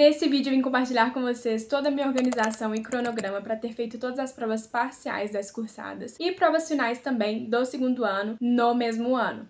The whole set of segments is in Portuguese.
Nesse vídeo eu vim compartilhar com vocês toda a minha organização e cronograma para ter feito todas as provas parciais das cursadas e provas finais também do segundo ano no mesmo ano.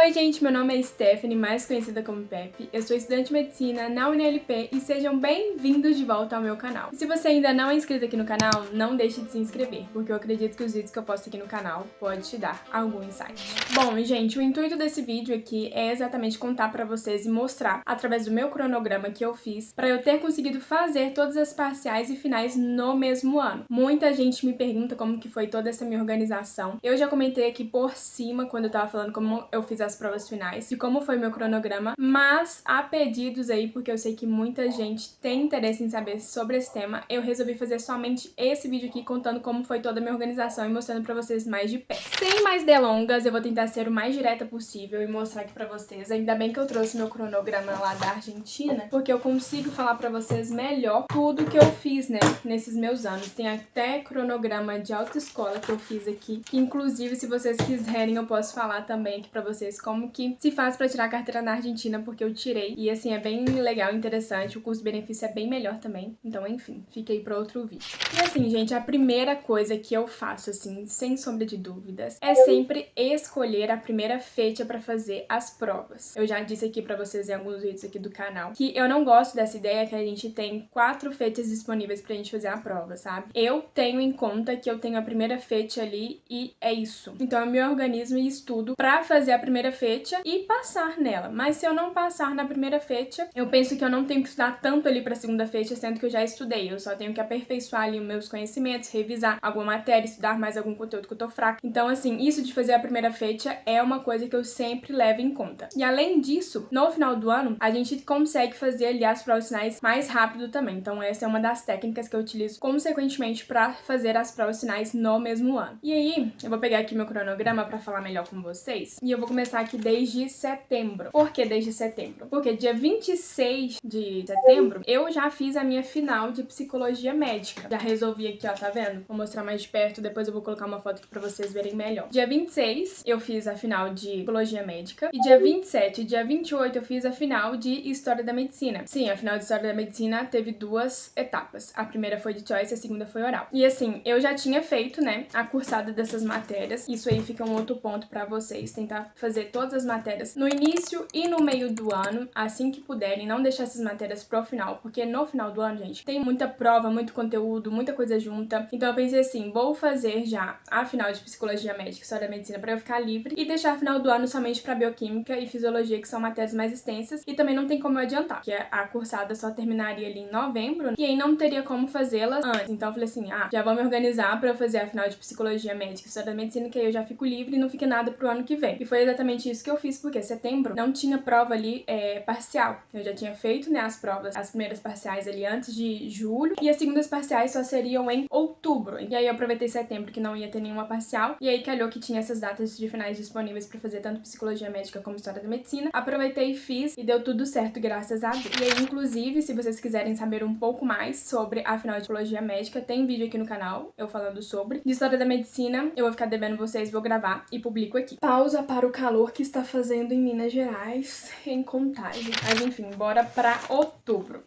Oi, gente! Meu nome é Stephanie, mais conhecida como Pepe. Eu sou estudante de medicina na UNLP e sejam bem-vindos de volta ao meu canal. E se você ainda não é inscrito aqui no canal, não deixe de se inscrever, porque eu acredito que os vídeos que eu posto aqui no canal podem te dar algum insight. Bom, gente, o intuito desse vídeo aqui é exatamente contar pra vocês e mostrar, através do meu cronograma que eu fiz, pra eu ter conseguido fazer todas as parciais e finais no mesmo ano. Muita gente me pergunta como que foi toda essa minha organização. Eu já comentei aqui por cima, quando eu tava falando como eu fiz as provas finais, de como foi meu cronograma, mas há pedidos aí, porque eu sei que muita gente tem interesse em saber sobre esse tema, eu resolvi fazer somente esse vídeo aqui contando como foi toda a minha organização e mostrando pra vocês mais de perto. Sem mais delongas, eu vou tentar ser o mais direta possível e mostrar aqui pra vocês. Ainda bem que eu trouxe meu cronograma lá da Argentina, porque eu consigo falar pra vocês melhor tudo que eu fiz, né, nesses meus anos. Tem até cronograma de autoescola que eu fiz aqui, que inclusive, se vocês quiserem, eu posso falar também aqui pra vocês como que se faz pra tirar a carteira na Argentina, porque eu tirei. E assim, é bem legal, interessante, o custo-benefício é bem melhor também. Então, enfim, fica aí pra outro vídeo. E assim, gente, a primeira coisa que eu faço, assim, sem sombra de dúvidas, é sempre escolher a primeira fecha pra fazer as provas. Eu já disse aqui pra vocês em alguns vídeos aqui do canal que eu não gosto dessa ideia que a gente tem 4 fechas disponíveis pra gente fazer a prova, sabe? Eu tenho em conta que eu tenho a primeira fecha ali e é isso. Então, eu me organizo e estudo pra fazer a primeira fecha e passar nela. Mas se eu não passar na primeira fecha, eu penso que eu não tenho que estudar tanto ali pra segunda fecha, sendo que eu já estudei. Eu só tenho que aperfeiçoar ali os meus conhecimentos, revisar alguma matéria, estudar mais algum conteúdo que eu tô fraca. Então, assim, isso de fazer a primeira fecha é uma coisa que eu sempre levo em conta. E além disso, no final do ano, a gente consegue fazer ali as provas finais mais rápido também. Então, essa é uma das técnicas que eu utilizo consequentemente pra fazer as provas finais no mesmo ano. E aí, eu vou pegar aqui meu cronograma pra falar melhor com vocês. E eu vou começar aqui desde setembro. Por que desde setembro? Porque dia 26 de setembro eu já fiz a minha final de psicologia médica. Já resolvi aqui, ó, tá vendo? Vou mostrar mais de perto, depois eu vou colocar uma foto aqui pra vocês verem melhor. Dia 26 eu fiz a final de psicologia médica e dia 27 e dia 28 eu fiz a final de história da medicina. Sim, a final de história da medicina teve 2 etapas. A primeira foi de choice, a segunda foi oral. E assim, eu já tinha feito, né, a cursada dessas matérias. Isso aí fica um outro ponto pra vocês, tentar fazer todas as matérias no início e no meio do ano, assim que puderem, não deixar essas matérias pro final, porque no final do ano, gente, tem muita prova, muito conteúdo, muita coisa junta. Então eu pensei assim, vou fazer já a final de psicologia médica e história da medicina pra eu ficar livre e deixar a final do ano somente pra bioquímica e fisiologia, que são matérias mais extensas, e também não tem como eu adiantar, porque a cursada só terminaria ali em novembro e aí não teria como fazê-las antes. Então eu falei assim, já vou me organizar pra eu fazer a final de psicologia médica e história da medicina, que aí eu já fico livre e não fica nada pro ano que vem. E foi exatamente isso que eu fiz, porque setembro não tinha prova ali parcial. Eu já tinha feito, né, as provas, as primeiras parciais ali antes de julho, e as segundas parciais só seriam em outubro. E aí eu aproveitei setembro que não ia ter nenhuma parcial, e aí calhou que tinha essas datas de finais disponíveis pra fazer tanto psicologia médica como história da medicina. Aproveitei e fiz, e deu tudo certo, graças a Deus. E aí, inclusive, se vocês quiserem saber um pouco mais sobre a final de psicologia médica, tem vídeo aqui no canal, eu falando sobre. De história da medicina, eu vou ficar devendo vocês, vou gravar e publico aqui. Pausa para o calor que está fazendo em Minas Gerais, em Contagem. Mas enfim, bora pra outubro.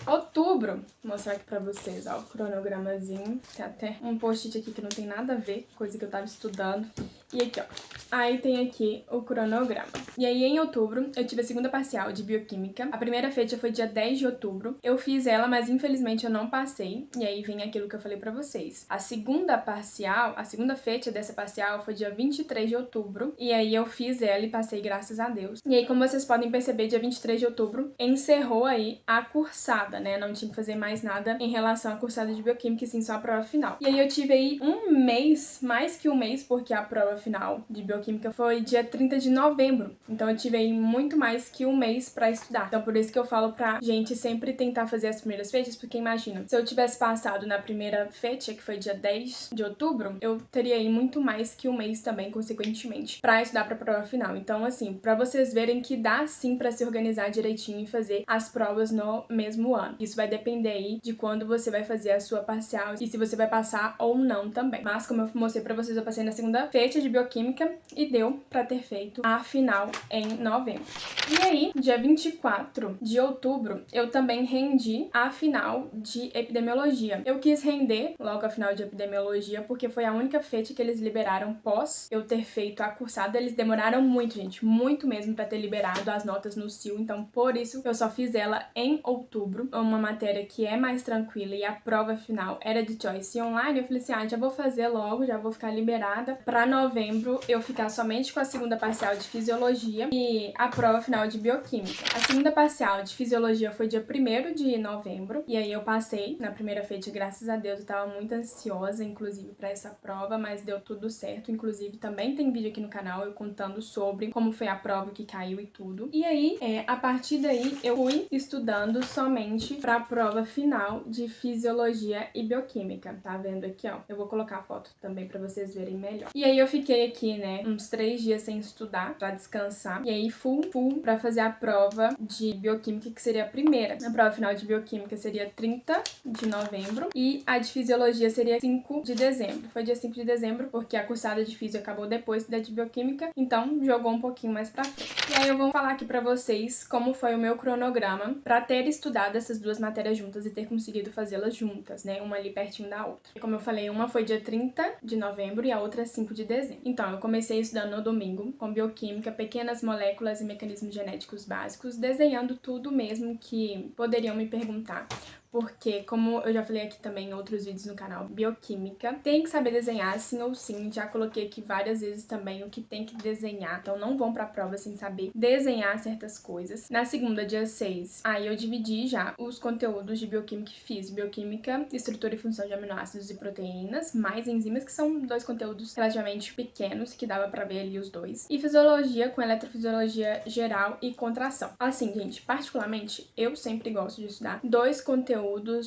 Outubro, vou mostrar aqui pra vocês, ó, o cronogramazinho. Tem até um post-it aqui que não tem nada a ver, coisa que eu tava estudando. E aqui, ó, aí tem aqui o cronograma. E aí, em outubro, eu tive a segunda parcial de bioquímica. A primeira fecha foi dia 10 de outubro. Eu fiz ela, mas infelizmente eu não passei. E aí vem aquilo que eu falei pra vocês. A segunda parcial, a segunda fecha dessa parcial foi dia 23 de outubro. E aí eu fiz ela e passei, graças a Deus. E aí, como vocês podem perceber, dia 23 de outubro encerrou aí a cursada, né? Não tinha que fazer mais nada em relação à cursada de bioquímica, e sim só a prova final. E aí eu tive aí um mês, mais que um mês, porque a prova final de bioquímica foi dia 30 de novembro. Então eu tive aí muito mais que um mês pra estudar. Então por isso que eu falo pra gente sempre tentar fazer as primeiras fechas, porque imagina, se eu tivesse passado na primeira fecha, que foi dia 10 de outubro, eu teria aí muito mais que um mês também, consequentemente, pra estudar pra prova final. Então, assim, pra vocês verem que dá sim pra se organizar direitinho e fazer as provas no mesmo ano. Isso vai depender aí de quando você vai fazer a sua parcial e se você vai passar ou não também. Mas, como eu mostrei pra vocês, eu passei na segunda fecha de bioquímica e deu pra ter feito a final em novembro. E aí, dia 24 de outubro, eu também rendi a final de epidemiologia. Eu quis render logo a final de epidemiologia porque foi a única fecha que eles liberaram pós eu ter feito a cursada. Eles demoraram muito, gente, muito mesmo pra ter liberado as notas no CIL, então por isso eu só fiz ela em outubro, uma matéria que é mais tranquila e a prova final era de choice online. Eu falei assim, já vou fazer logo, já vou ficar liberada pra novembro eu ficar somente com a segunda parcial de fisiologia e a prova final de bioquímica. A segunda parcial de fisiologia foi dia 1º de novembro e aí eu passei na primeira feita, graças a Deus. Eu tava muito ansiosa, inclusive, pra essa prova, mas deu tudo certo. Inclusive, também tem vídeo aqui no canal eu contando sobre como foi a prova que caiu e tudo. E aí, a partir daí, eu fui estudando somente pra prova final de fisiologia e bioquímica. Tá vendo aqui, ó? Eu vou colocar a foto também pra vocês verem melhor. E aí eu fiquei aqui, né, uns 3 dias sem estudar, pra descansar. E aí, full pra fazer a prova de bioquímica, que seria a primeira. A prova final de bioquímica seria 30 de novembro e a de fisiologia seria 5 de dezembro. Foi dia 5 de dezembro porque a cursada de físio acabou depois da de bioquímica, então jogou um pouquinho mais pra frente. E aí eu vou falar aqui pra vocês como foi o meu cronograma pra ter estudado essas duas matérias juntas e ter conseguido fazê-las juntas, né, uma ali pertinho da outra. E como eu falei, uma foi dia 30 de novembro e a outra 5 de dezembro. Então, eu comecei estudando no domingo com bioquímica, pequenas moléculas e mecanismos genéticos básicos, desenhando tudo mesmo que poderiam me perguntar. Porque, como eu já falei aqui também em outros vídeos no canal, bioquímica, tem que saber desenhar sim ou sim. Já coloquei aqui várias vezes também o que tem que desenhar. Então não vão pra prova sem saber desenhar certas coisas. Na segunda, dia 6, aí eu dividi já os conteúdos de bioquímica e física. Bioquímica, estrutura e função de aminoácidos e proteínas, mais enzimas, que são dois conteúdos relativamente pequenos, que dava pra ver ali os dois. E fisiologia, com eletrofisiologia geral e contração. Assim, gente, particularmente, eu sempre gosto de estudar dois conteúdos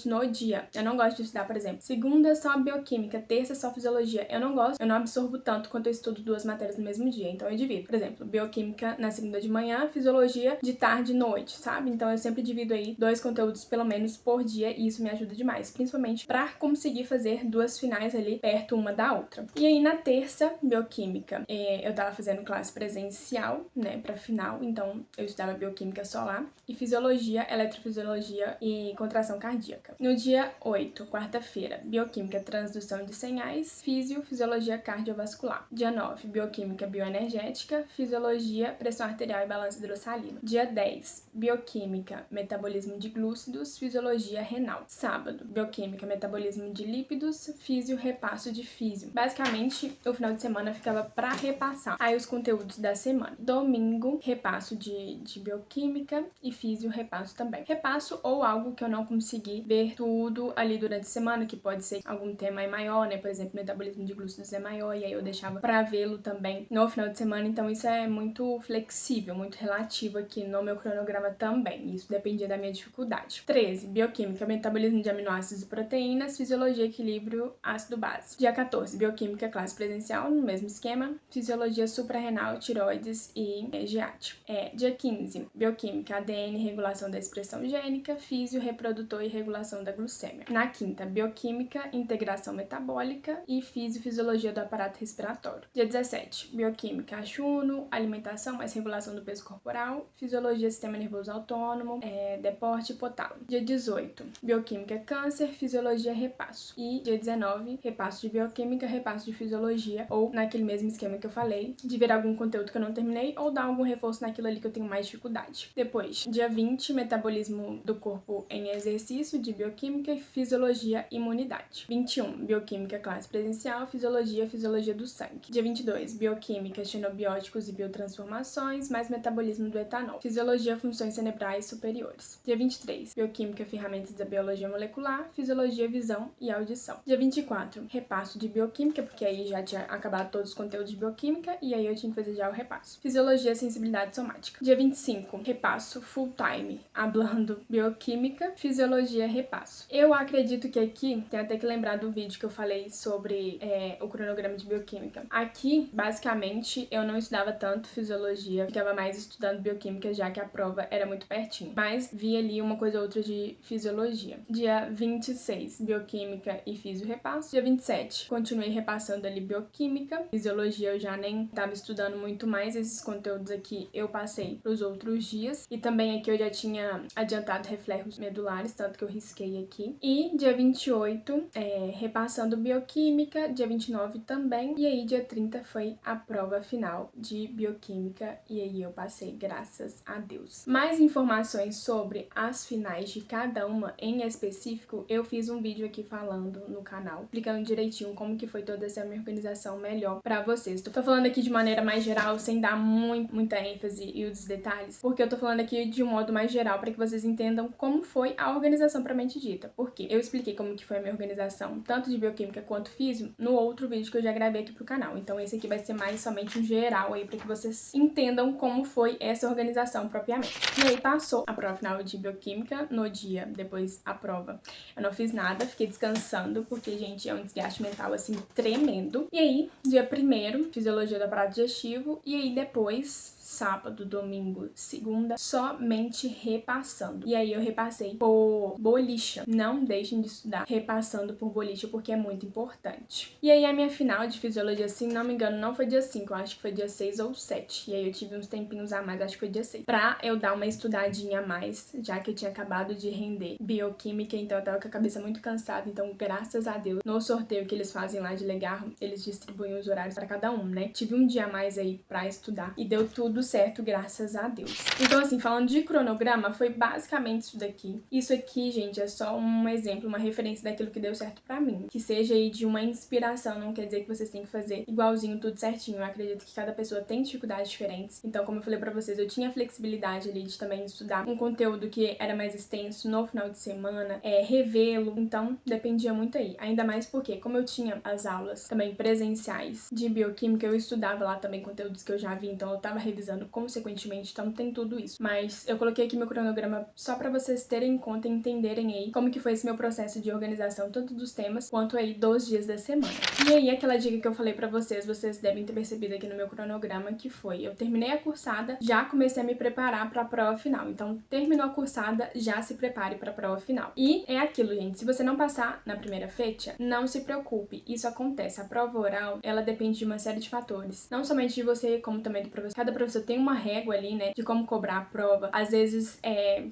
no dia. Eu não gosto de estudar, por exemplo, segunda só bioquímica, terça só fisiologia. Eu não gosto, eu não absorvo tanto quanto eu estudo duas matérias no mesmo dia. Então eu divido, por exemplo, bioquímica na segunda de manhã, fisiologia de tarde e noite, sabe? Então eu sempre divido aí dois conteúdos pelo menos por dia e isso me ajuda demais, principalmente pra conseguir fazer duas finais ali perto uma da outra. E aí na terça, bioquímica, eu tava fazendo classe presencial, né, pra final, então eu estudava bioquímica só lá, e fisiologia, eletrofisiologia e contração cardíaca. No dia 8, quarta-feira, bioquímica, transdução de senhais, fisiologia cardiovascular. Dia 9, bioquímica bioenergética, fisiologia, pressão arterial e balanço hidrossalino. Dia 10, bioquímica, metabolismo de glúcidos, fisiologia renal. Sábado, bioquímica, metabolismo de lípidos, repasso de físio. Basicamente, o final de semana ficava pra repassar aí os conteúdos da semana. Domingo, repasso de bioquímica e repasso também. Repasso ou algo que eu não consegui ver tudo ali durante a semana, que pode ser algum tema maior, né? Por exemplo, metabolismo de glúcidos é maior, e aí eu deixava pra vê-lo também no final de semana. Então isso é muito flexível, muito relativo aqui no meu cronograma também. Isso dependia da minha dificuldade. 13, bioquímica, metabolismo de aminoácidos e proteínas, fisiologia, equilíbrio, ácido-base. Dia 14, bioquímica, classe presencial, no mesmo esquema, fisiologia suprarrenal, tiroides e GEAT. Dia 15, bioquímica, ADN, regulação da expressão gênica, reprodutor e regulação da glucemia. Na quinta, bioquímica, integração metabólica e fisiologia do aparato respiratório. Dia 17, bioquímica, H1, alimentação mais regulação do peso corporal, fisiologia, sistema nervoso autônomo, deporte e hipotálamo. Dia 18, bioquímica, câncer, fisiologia, repasso. E dia 19, repasso de bioquímica, repasso de fisiologia, ou naquele mesmo esquema que eu falei, de ver algum conteúdo que eu não terminei ou dar algum reforço naquilo ali que eu tenho mais dificuldade. Depois, dia 20, metabolismo do corpo em exercício exercício de bioquímica e fisiologia e imunidade. 21, bioquímica classe presencial, fisiologia do sangue. Dia 22, bioquímica, xenobióticos e biotransformações, mais metabolismo do etanol. Fisiologia, funções cerebrais superiores. Dia 23, bioquímica, ferramentas da biologia molecular, fisiologia, visão e audição. Dia 24, repasso de bioquímica, porque aí já tinha acabado todos os conteúdos de bioquímica e aí eu tinha que fazer já o repasso. Fisiologia, sensibilidade somática. Dia 25, repasso full time, hablando bioquímica, fisiologia, repasso. Eu acredito que aqui, tem até que lembrar do vídeo que eu falei sobre o cronograma de bioquímica. Aqui, basicamente, eu não estudava tanto fisiologia, ficava mais estudando bioquímica, já que a prova era muito pertinho. Mas vi ali uma coisa ou outra de fisiologia. Dia 26, bioquímica e fisio repasso. Dia 27, continuei repassando ali bioquímica. Fisiologia eu já nem estava estudando muito mais, esses conteúdos aqui eu passei para os outros dias. E também aqui eu já tinha adiantado reflexos medulares, tanto que eu risquei aqui. E dia 28, repassando bioquímica. Dia 29 também. E aí dia 30 foi a prova final de bioquímica. E aí eu passei, graças a Deus. Mais informações sobre as finais de cada uma em específico, eu fiz um vídeo aqui falando no canal, explicando direitinho como que foi toda essa minha organização melhor pra vocês. Tô falando aqui de maneira mais geral, sem dar muita ênfase e os detalhes, porque eu tô falando aqui de um modo mais geral pra que vocês entendam como foi a organização propriamente dita. Porque eu expliquei como que foi a minha organização, tanto de bioquímica quanto físio, no outro vídeo que eu já gravei aqui pro canal. Então esse aqui vai ser mais somente um geral aí pra que vocês entendam como foi essa organização propriamente. E aí passou a prova final de bioquímica no dia depois a prova. Eu não fiz nada, fiquei descansando, porque, gente, é um desgaste mental, assim, tremendo. E aí, dia 1º, fisiologia do aparato digestivo, e aí depois, sábado, domingo, segunda, somente repassando. E aí eu repassei por bolicha. Não deixem de estudar repassando por bolicha, porque é muito importante. E aí a minha final de fisiologia, se não me engano, não foi dia 5, eu acho que foi dia 6 ou 7. E aí eu tive uns tempinhos a mais, acho que foi dia 6. Pra eu dar uma estudadinha a mais, já que eu tinha acabado de render bioquímica, então eu tava com a cabeça muito cansada. Então, graças a Deus, no sorteio que eles fazem lá de Legarro, eles distribuem os horários pra cada um, né? Tive um dia a mais aí pra estudar e deu tudo certo, graças a Deus. Então, assim, falando de cronograma, foi basicamente isso daqui. Isso aqui, gente, é só um exemplo, uma referência daquilo que deu certo pra mim. Que seja aí de uma inspiração, não quer dizer que vocês têm que fazer igualzinho, tudo certinho. Eu acredito que cada pessoa tem dificuldades diferentes. Então, como eu falei pra vocês, eu tinha flexibilidade ali de também estudar um conteúdo que era mais extenso no final de semana, revê-lo. Então, dependia muito aí. Ainda mais porque, como eu tinha as aulas também presenciais de bioquímica, eu estudava lá também conteúdos que eu já vi, então eu tava revisando consequentemente, então tem tudo isso. Mas eu coloquei aqui meu cronograma só pra vocês terem em conta e entenderem aí como que foi esse meu processo de organização, tanto dos temas quanto aí dos dias da semana. E aí, aquela dica que eu falei pra vocês, vocês devem ter percebido aqui no meu cronograma, que foi, eu terminei a cursada, já comecei a me preparar pra prova final. Então, terminou a cursada, já se prepare pra prova final. E é aquilo, gente, se você não passar na primeira fecha, não se preocupe, isso acontece. A prova oral, ela depende de uma série de fatores, não somente de você, como também do professor. Cada professor tem uma régua ali, né, de como cobrar a prova. Às vezes,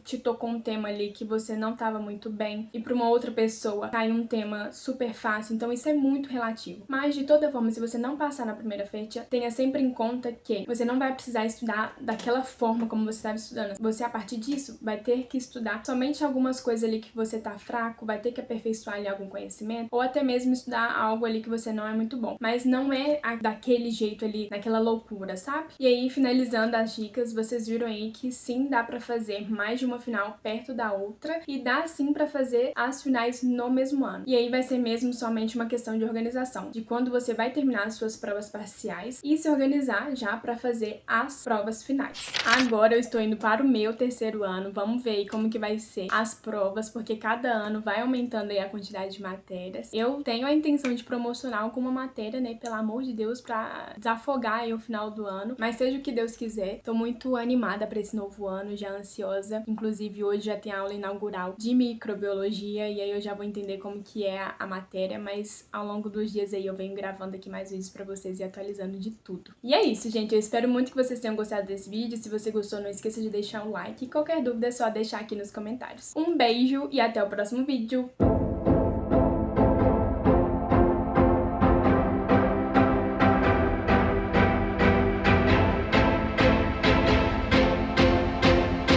te tocou um tema ali que você não tava muito bem, e pra uma outra pessoa cai um tema super fácil, então isso é muito relativo. Mas, de toda forma, se você não passar na primeira fecha, tenha sempre em conta que você não vai precisar estudar daquela forma como você estava estudando. Você, a partir disso, vai ter que estudar somente algumas coisas ali que você tá fraco, vai ter que aperfeiçoar ali algum conhecimento, ou até mesmo estudar algo ali que você não é muito bom. Mas não é daquele jeito ali, naquela loucura, sabe? E aí, finalizando as dicas, vocês viram aí que sim, dá pra fazer mais de uma final perto da outra, e dá sim pra fazer as finais no mesmo ano. E aí vai ser mesmo somente uma questão de organização, de quando você vai terminar as suas provas parciais e se organizar já pra fazer as provas finais. Agora eu estou indo para o meu terceiro ano, vamos ver aí como que vai ser as provas, porque cada ano vai aumentando aí a quantidade de matérias. Eu tenho a intenção de promocionar alguma matéria, né, pelo amor de Deus, pra desafogar aí o final do ano, mas seja o que Deus quiser. Tô muito animada pra esse novo ano, já ansiosa. Inclusive, hoje já tem a aula inaugural de microbiologia, e aí eu já vou entender como que é a matéria, mas ao longo dos dias aí eu venho gravando aqui mais vídeos pra vocês e atualizando de tudo. E é isso, gente. Eu espero muito que vocês tenham gostado desse vídeo. Se você gostou, não esqueça de deixar um like. E qualquer dúvida é só deixar aqui nos comentários. Um beijo e até o próximo vídeo!